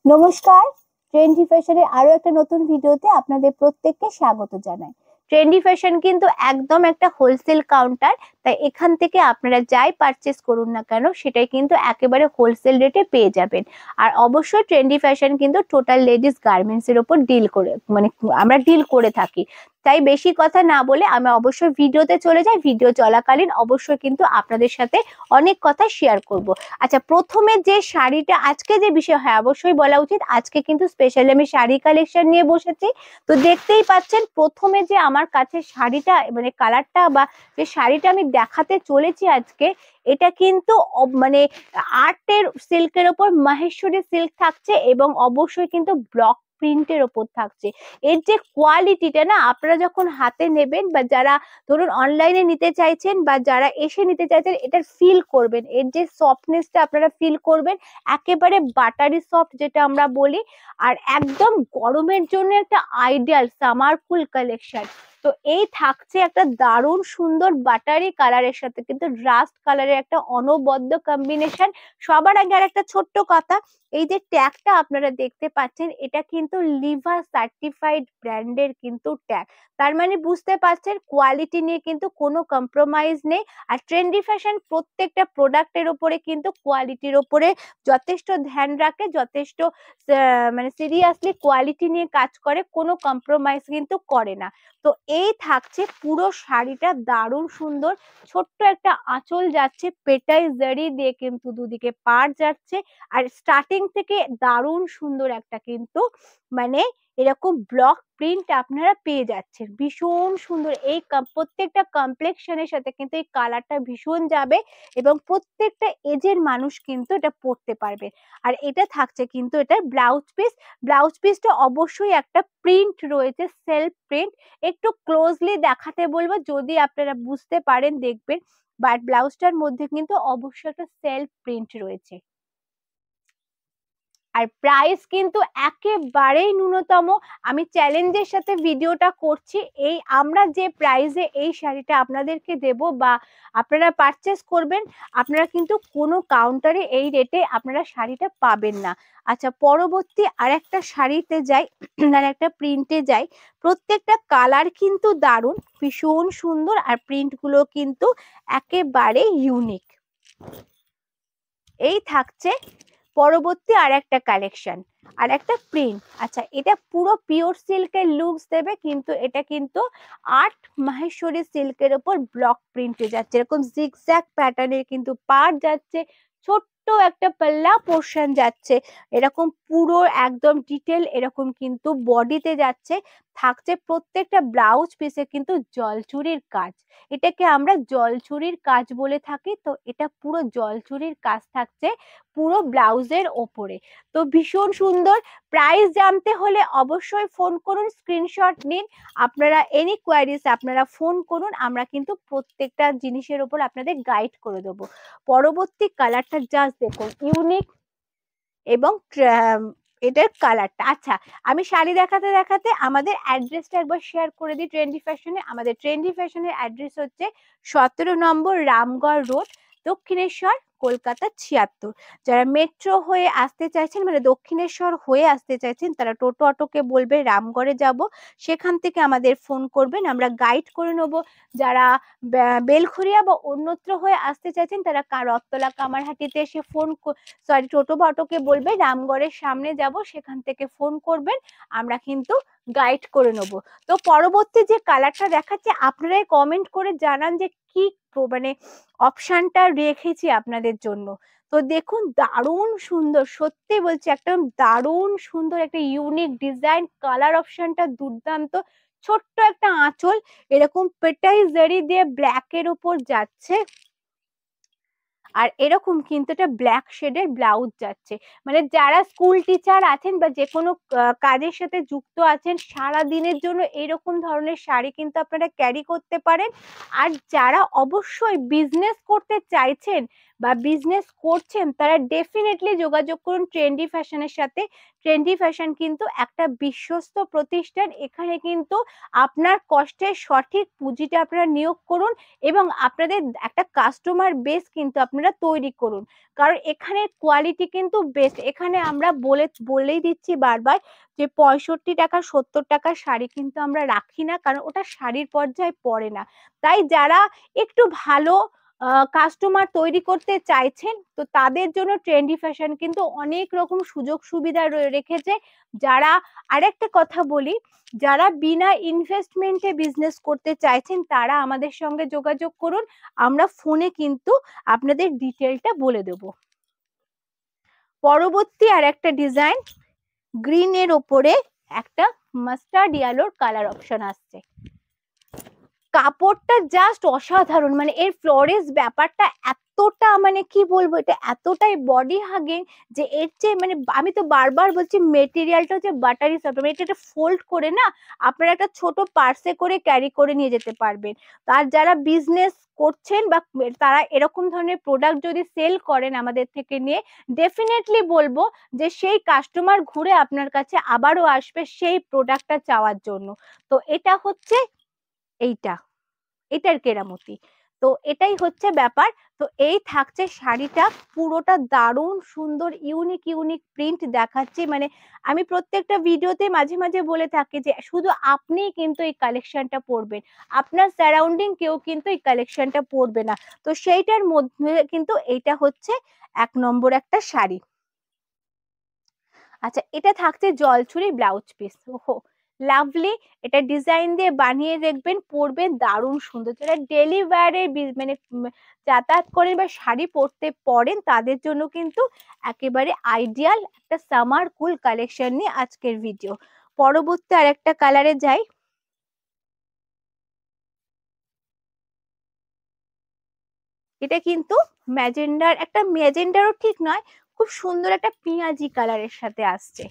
নমস্কার। ট্রেন্ডি ফ্যাশনের আরো একটা নতুন ভিডিওতে আপনাদের প্রত্যেককে স্বাগত জানাই। ট্রেন্ডি ফ্যাশন কিন্তু একদম একটা হোলসেল কাউন্টার, তাই এখান থেকে আপনারা যাই পারচেস করুন না কেন সেটাই কিন্তু একেবারে হোলসেল রেটে পেয়ে যাবেন। আর অবশ্যই ট্রেন্ডি ফ্যাশন কিন্তু টোটাল লেডিস গার্মেন্টস এর উপর ডিল করে আমরা ডিল করে থাকি। তাই বেশি কথা না বলে আমি অবশ্যই ভিডিওতে চলে যাই। ভিডিও চলাকালীন অবশ্যই কিন্তু আপনাদের সাথে অনেক কথা শেয়ার করব। আচ্ছা, প্রথমে যে শাড়িটা আজকে যে বিষয় হয় অবশ্যই বলা উচিত, আজকে কিন্তু স্পেশালি আমি শাড়ি কালেকশন নিয়ে বসেছি। তো দেখতেই পাচ্ছেন প্রথমে যে আমার কাছে শাড়িটা কালারটা বা যে শাড়িটা আমি দেখাতে চলেছি আজকে, এটা কিন্তু আর্টের সিল্কের ওপর মাহেশ্বরী সিল্ক থাকছে এবং অবশ্যই কিন্তু ব্লক প্রিন্টের ওপর থাকছে। এর যে কোয়ালিটিটা না, আপনারা যখন হাতে নেবেন বা যারা ধরুন অনলাইনে নিতে চাইছেন বা যারা এসে নিতে চাইছেন, এটার ফিল করবেন, এর যে সফটনেসটা আপনারা ফিল করবেন, একেবারে বাটারি সফট যেটা আমরা বলি। আর একদম গরমের জন্য একটা আইডিয়াল সামার কুল কালেকশন। তো এই থাকছে একটা দারুণ সুন্দর বাটারি কালারের সাথে কিন্তু রাস্ট কালারের একটা অনবদ্য কম্বিনেশন। সবার আগে আর একটা ছোট্ট কথা, এই যে ট্যাগটা আপনারা দেখতে পাচ্ছেন এটা কিন্তু লিভা সার্টিফাইড ব্র্যান্ডের কিন্তু ট্যাগ। তার মানে বুঝতে পারছেন কোয়ালিটি নিয়ে কিন্তু কোনো কম্প্রোমাইজ নেই। আর ট্রেন্ডি ফ্যাশন প্রত্যেকটা প্রোডাক্টের উপরে কিন্তু কোয়ালিটির উপরে যথেষ্ট ধ্যান রাখে, যথেষ্ট সিরিয়াসলি কোয়ালিটি নিয়ে কাজ করে, কোনো কম্প্রোমাইজ কিন্তু করে না। তো এই থাকছে পুরো শাড়িটা দারুণ সুন্দর, ছোট্ট একটা আঁচল যাচ্ছে, পেটাই জারি দিয়ে কিন্তু দুদিকে পাড় যাচ্ছে। আর স্টার্টিং থেকে দারুণ সুন্দর একটা কিন্তু মানে এরকম ব্লক প্রিন্ট আপনারা পেয়ে যাচ্ছেন, ভীষণ সুন্দর। এই প্রত্যেকটা কমপ্লেক্সনের সাথে কিন্তু এই কালারটা ভীষণ যাবে এবং প্রত্যেকটা এজের মানুষ কিন্তু এটা পরতে পারবে। আর এটা থাকছে কিন্তু এটা ব্লাউজ পিস। ব্লাউজ পিসটা অবশ্যই একটা প্রিন্ট রয়েছে, সেলফ প্রিন্ট। একটু ক্লোজলি দেখাতে বলবো, যদি আপনারা বুঝতে পারেন দেখবেন, বাট ব্লাউজটার মধ্যে কিন্তু অবশ্যই একটা সেলফ প্রিন্ট রয়েছে। আর প্রাইস কিন্তু একেবারেই ন্যূনতম। আমি চ্যালেঞ্জের সাথে ভিডিওটা করছি, এই আমরা যে প্রাইসে এই শাড়িটা আপনাদেরকে দেব বা আপনারা পারচেস করবেন, আপনারা কিন্তু কোনো কাউন্টারে এই রেটে আপনারা শাড়িটা পাবেন না। আচ্ছা, পরবর্তী আর একটা শাড়িতে যাই, আর একটা প্রিন্টে যাই। প্রত্যেকটা কালার কিন্তু দারুণ, ভীষণ সুন্দর, আর প্রিন্টগুলো কিন্তু একেবারে ইউনিক। এই থাকছে পরবর্তী আর একটা কালেকশন, আর একটা প্রিন্ট। আচ্ছা, এটা পুরো পিওর সিল্কের লুকস দেবে, কিন্তু এটা কিন্তু আর্ট মাহেশ্বরী সিল্কের ওপর ব্লক প্রিন্টে যাচ্ছে, এরকম জিগজ্যাগ প্যাটার্নের কিন্তু পাড় যাচ্ছে, ছোট্ট একটা পাল্লা পোর্শন যাচ্ছে, এরকম পুরো একদম ডিটেল এরকম কিন্তু বডিতে যাচ্ছে। থাকছে প্রত্যেকটা ব্লাউজ পিসে কিন্তু জলচুরির কাজ, এটাকে আমরা জলচুরির কাজ বলে থাকি। তো এটা পুরো জলচুরির কাজ থাকছে পুরো ব্লাউজের ওপরে। তো ভীষণ সুন্দর। প্রাইস জানতে হলে অবশ্যই ফোন করুন, স্ক্রিনশট নিন। আপনারা এনি কোয়ারিজ আপনারা ফোন করুন, আমরা কিন্তু প্রত্যেকটা জিনিসের উপর আপনাদের গাইড করে দেবো। পরবর্তী কালারটা জাস্ট দেখুন, ইউনিক এবং এটার কালারটা। আচ্ছা, আমি শাড়ি দেখাতে দেখাতে আমাদের অ্যাড্রেসটা একবার শেয়ার করে দিই। ট্রেন্ডি ফ্যাশনে আমাদের ট্রেন্ডি ফ্যাশনের অ্যাড্রেস হচ্ছে 17 নম্বর রামগড় রোড, দক্ষিণেশ্বর, কলকাতা 76। যারা মেট্রো হয়ে আসতে চাইছেন, দক্ষিণেশ্বর হয়ে আসতে চাইছেন, তারা টোটো অটোকে বলবে রামগড়ে যাব, সেখান থেকে আমাদের ফোন করবেন, আমরা গাইড করে নেব। যারা বেলঘরিয়া বা অন্যত্র হয়ে আসতে চাইছেন, তারা রথতলা কামারহাটিতে এসে টোটো বা অটোকে বলবে রামগড়ের সামনে যাব, সেখান থেকে ফোন করবেন, আমরা কিন্তু গাইড করে নেব। তো পরবর্তী যে কালারটা দেখাচ্ছে, আপনারাই কমেন্ট করে জানান যে কি অপশনটা রেখেছি আপনাদের জন্য। তো দেখুন, দারুণ সুন্দর, সত্যি বলছি একদম দারুণ সুন্দর একটা ইউনিক ডিজাইন, কালার অপশনটা দুর্দান্ত। ছোট্ট একটা আঁচল, এরকম পেটাই জারি দিয়ে ব্ল্যাক এর উপর যাচ্ছে, আর এরকম কিন্তু এটা ব্ল্যাক শেডের ব্লাউজ যাচ্ছে। যারা স্কুল টিচার আছেন বা যে কোনো কাজের সাথে যুক্ত আছেন, সারা দিনের জন্য এরকম ধরনের শাড়ি কিন্তু আপনারা ক্যারি করতে পারেন। আর যারা অবশ্যই বিজনেস করতে চাইছেন, বা বিজনেস করছেন তারা ডেফিনেটলি যোগাযোগ করুন ট্রেন্ডি ফ্যাশনের সাথে। ট্রেন্ডি ফ্যাশন কিন্তু একটা বিশ্বস্ত প্রতিষ্ঠান। এখানে কিন্তু আপনার কষ্টের সঠিক পুঁজিটা আপনারা নিয়োগ করুন এবং আপনাদের একটা কাস্টমার বেস কিন্তু আপনারা তৈরি করুন। কারণ এখানে কোয়ালিটি কিন্তু বেস্ট। এখানে আমরা বলেই দিচ্ছি বারবার যে 65 টাকা 70 টাকার শাড়ি কিন্তু আমরা রাখি না, কারণ ওটা শাড়ির পর্যায়ে পড়ে না। তাই যারা একটু ভালো কাস্টমার তৈরি করতে চাইছেন তো তাদের জন্য ট্রেন্ডি ফ্যাশন কিন্তু অনেক রকম সুযোগ সুবিধা রেখেছে। যারা, আরেকটা কথা বলি, যারা বিনা ইনভেস্টমেন্টে বিজনেস করতে চাইছেন তারা আমাদের সঙ্গে যোগাযোগ করুন। আমরা ফোনে কিন্তু আপনাদের ডিটেলটা বলে দেব। পরবর্তী আর একটা ডিজাইন, গ্রিন এর ওপরে একটা মাস্টার্ড ইয়েলোর কালার অপশন আসছে। কাপড়টা জাস্ট অসাধারণ, মানে এর ফ্লোরেস ব্যাপারটা এতটা, মানে কি বলবো, এটা এতটাই বডি হাগিং যে এর চেয়ে, মানে আমি তো বারবার বলছি মেটেরিয়ালটা হচ্ছে বাটারি সফট। মানে এটা ফোল্ড করে না আপনারা একটা ছোট পার্সে করে ক্যারি করে নিয়ে যেতে পারবেন। আর যারা বিজনেস করছেন বা তারা এরকম ধরনের প্রোডাক্ট যদি সেল করেন আমাদের থেকে নিয়ে, ডেফিনেটলি বলবো যে সেই কাস্টমার ঘুরে আপনার কাছে আবারও আসবে সেই প্রোডাক্টটা চাওয়ার জন্য। তো এটা হচ্ছে এইটা, এটার কেরামতি। তো এটাই হচ্ছে ব্যাপার। তো এই থাকছে শাড়িটা, পুরোটা দারুণ সুন্দর ইউনিক ইউনিক প্রিন্ট দেখাচ্ছি। মানে আমি প্রত্যেকটা ভিডিওতে মাঝে মাঝে বলে থাকি যে শুধু আপনিই কিন্তু এই কালেকশনটা পরবেন, আপনার সারাউন্ডিং কেউ কিন্তু এই কালেকশনটা পরবে না। তো সেইটার মধ্যে কিন্তু এইটা হচ্ছে 1 নম্বর একটা শাড়ি। আচ্ছা, এটা থাকছে জলছুরি ব্লাউজ পিস। ওহো, লাভলি। এটা ডিজাইন দিয়ে বানিয়ে দেখবেন, পরবেন দারুণ সুন্দর। যারা ডেলি ওয়্যারে মানে যাতায়াত করেন বা শাড়ি পরতে পরেন তাদের জন্য কিন্তু একেবারে আইডিয়াল একটা সামার কুল কালেকশন নিয়ে আজকের ভিডিও। পরবর্তী আর একটা কালারে যাই। এটা কিন্তু ম্যাজেন্ডার, একটা ম্যাজেন্ডারও ঠিক নয়, খুব সুন্দর একটা পেঁয়াজি কালারের সাথে আসছে।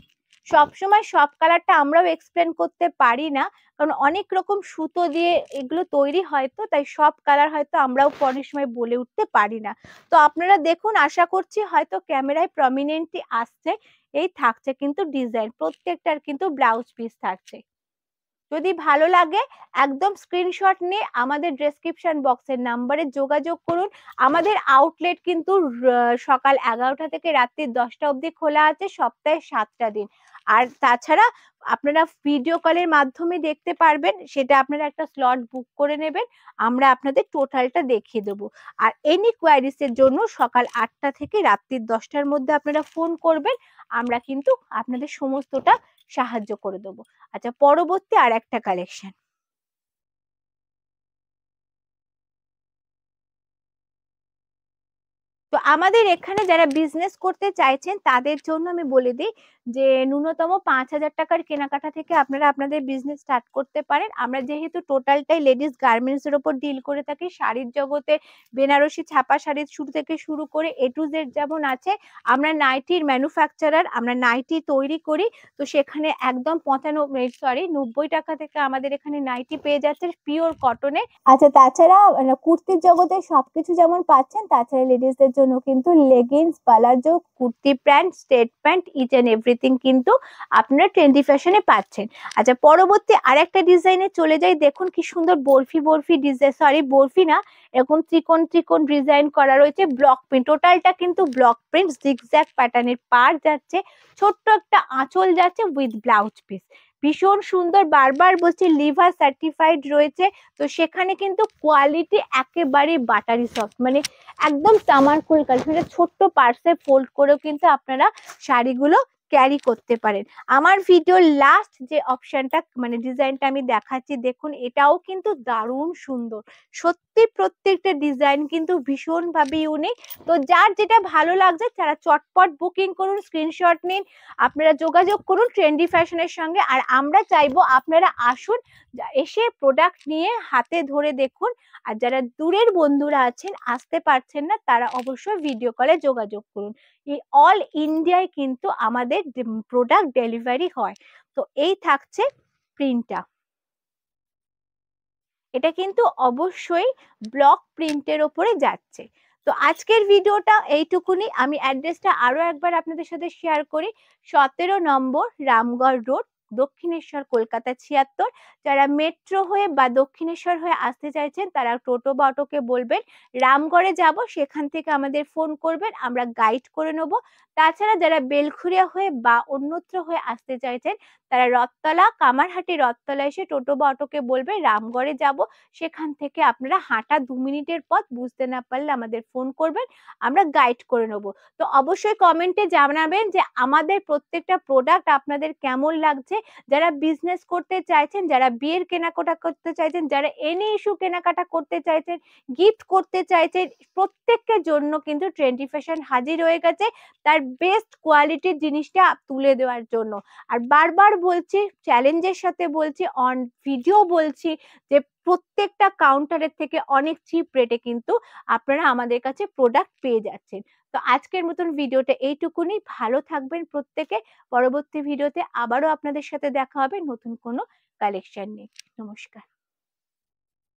সবসময় সব কালারটা আমরাও এক্সপ্লেন করতে পারি না, কারণ অনেক রকম সুতো দিয়ে এগুলো তৈরি হয়, তো তাই সব কালার হয়তো আমরাও অনেক সময় বলে উঠতে পারি না। তো আপনারা দেখুন, আশা করছি হয়তো ক্যামেরায় প্রমিনেন্টলি আসছে। এই থাকছে কিন্তু ডিজাইন, প্রত্যেকটার কিন্তু ব্লাউজ পিস থাকছে। যদি ভালো লাগে একদম স্ক্রিনশট নিয়ে আমাদের ডেসক্রিপশন বক্সের নাম্বারে যোগাযোগ করুন। আমাদের আউটলেট কিন্তু সকাল 11টা থেকে রাত্রি 10টা অবধি খোলা আছে, সপ্তাহে 7টা দিন। আর তাছাড়া আপনারা ভিডিও কলের মাধ্যমে দেখতে পারবেন, সেটা আপনারা একটা স্লট বুক করে নেবেন, আমরা আপনাদের টোটালটা দেখিয়ে দেবো। আর এনি কোয়ারিজ এর জন্য সকাল 8টা থেকে রাত্রি 10টার মধ্যে আপনারা ফোন করবেন, আমরা কিন্তু আপনাদের সমস্তটা সাহায্য করে দেবো। আচ্ছা, পরবর্তী আর একটা কালেকশন। তো আমাদের এখানে যারা বিজনেস করতে চাইছেন তাদের জন্য আমি বলে দিই যে ন্যূনতম 5,000 টাকার কেনাকাটা থেকে আপনারা আপনাদের বিজনেস স্টার্ট করতে পারেন। আমরা যেহেতু টোটালটাই লেডিস গার্মেন্টস এর উপর ডিল করে থাকি, শাড়ির জগতে বেনারসি ছাপা শাড়ির শুরু থেকে শুরু করে এ টু জেড যেমন আছে, আমরা নাইটির ম্যানুফ্যাকচারার, আমরা নাইটি তৈরি করি। তো সেখানে একদম 90 টাকা থেকে আমাদের এখানে নাইটি পেয়ে যাচ্ছে পিওর কটনে। আচ্ছা, তাছাড়া কুর্তির জগতে সবকিছু যেমন পাচ্ছেন, তাছাড়া লেডিসদের জন্য কিন্তু leggings, palazzo, kurti pant, straight pant, each and everything কিন্তু আপনারা ট্রেন্ডি ফ্যাশনে পাচ্ছেন। আচ্ছা, পরবর্তী আরেকটা ডিজাইনে চলে যাই। দেখুন কি সুন্দর বরফি বরফি ডিজাইন, সরি বরফি না, এরকম ত্রিকোণ ত্রিকোণ ডিজাইন করা রয়েছে, ব্লক প্রিন্ট, টোটালটা কিন্তু ব্লক প্রিন্ট, জিগজ্যাগ প্যাটার্নের পার যাচ্ছে, ছোট্ট একটা আঁচল যাচ্ছে উইথ ব্লাউজ পিস, ভীষণ সুন্দর। বারবার বলছি লিভার সার্টিফাইড রয়েছে। তো সেখানে কিন্তু কোয়ালিটি একেবারে বাটারি সফট, মানে একদম তামার কুল কালেকশন। ছোট্ট পার্সে ফোল্ড করেও কিন্তু আপনারা শাড়িগুলো ক্যারি করতে পারেন। আমার ভিডিওর লাস্ট যে অপশনটা, মানে ডিজাইনটা আমি দেখাচ্ছি, দেখুন এটাও কিন্তু দারুণ সুন্দর। সত্যি প্রত্যেকটা ডিজাইন কিন্তু ভীষণ ভাবে ইউনিক। তো যার যেটা ভালো লাগছে তারা চটপট বুকিং করুন, স্ক্রিনশট নিন, আপনারা যোগাযোগ করুন ট্রেন্ডি ফ্যাশনের সঙ্গে। আর আমরা চাইবো আপনারা আসুন, এসে প্রোডাক্ট নিয়ে হাতে ধরে দেখুন। আর যারা দূরের বন্ধুরা আছেন, আসতে পারছেন না, তারা অবশ্যই ভিডিও কলে যোগাযোগ করুন। এই অল ইন্ডিয়ায় কিন্তু আমাদের প্রোডাক্ট ডেলিভারি হয়। তো এই থাকছে প্রিন্টটা, এটা কিন্তু অবশ্যই ব্লক প্রিন্টের ওপরে যাচ্ছে। তো আজকের ভিডিওটা এইটুকুনি। আমি অ্যাড্রেসটা আরো একবার আপনাদের সাথে শেয়ার করি। 17 নম্বর রামগড় রোড, দক্ষিণেশ্বর, কলকাতা 76। যারা মেট্রো হয়ে বা দক্ষিণেশ্বর হয়ে আসতে চাইছেন তারা টোটো বা অটোকে বলবেন রামগড়ে যাব, সেখান থেকে আমাদের ফোন করবেন, আমরা গাইড করে নেব। তাছাড়া যারা বেলঘরিয়া হয়ে বা অন্যত্র হয়ে আসতে চাইছেন তারা রথতলা, কামারহাটি রথতলা এসে টোটো বা অটোকে বলবে রামগড়ে যাব, সেখান থেকে আপনারা হাঁটা 2 মিনিটের পথ, বুঝতে না পারলে আমাদের ফোন করবেন, আমরা গাইড করে নেব। তো অবশ্যই কমেন্টে জানাবেন যে আমাদের প্রত্যেকটা প্রোডাক্ট আপনাদের কেমন লাগছে। যারা বিজনেস করতে চাইছেন, যারা বিয়ের কেনাকাটা করতে চাইছেন, যারা এনি ইস্যু কেনাকাটা করতে চাইছেন, গিফট করতে চাইছেন, প্রত্যেকের জন্য কিন্তু ট্রেন্ডি ফ্যাশন হাজির হয়ে গেছে তার বেস্ট কোয়ালিটির জিনিসটা তুলে দেওয়ার জন্য। আর বারবার বলছি, চ্যালেঞ্জের সাথে বলছি, অন ভিডিও বলছি যে প্রত্যেকটা কাউন্টারের থেকে অনেক চিপ রেটে কিন্তু আপনারা আমাদের কাছে প্রোডাক্ট পেয়ে যাচ্ছেন। তো আজকের মতন ভিডিওটা এইটুকুনি। ভালো থাকবেন প্রত্যেকে। পরবর্তী ভিডিওতে আবারও আপনাদের সাথে দেখা হবে নতুন কোনো কালেকশন নিয়ে। নমস্কার।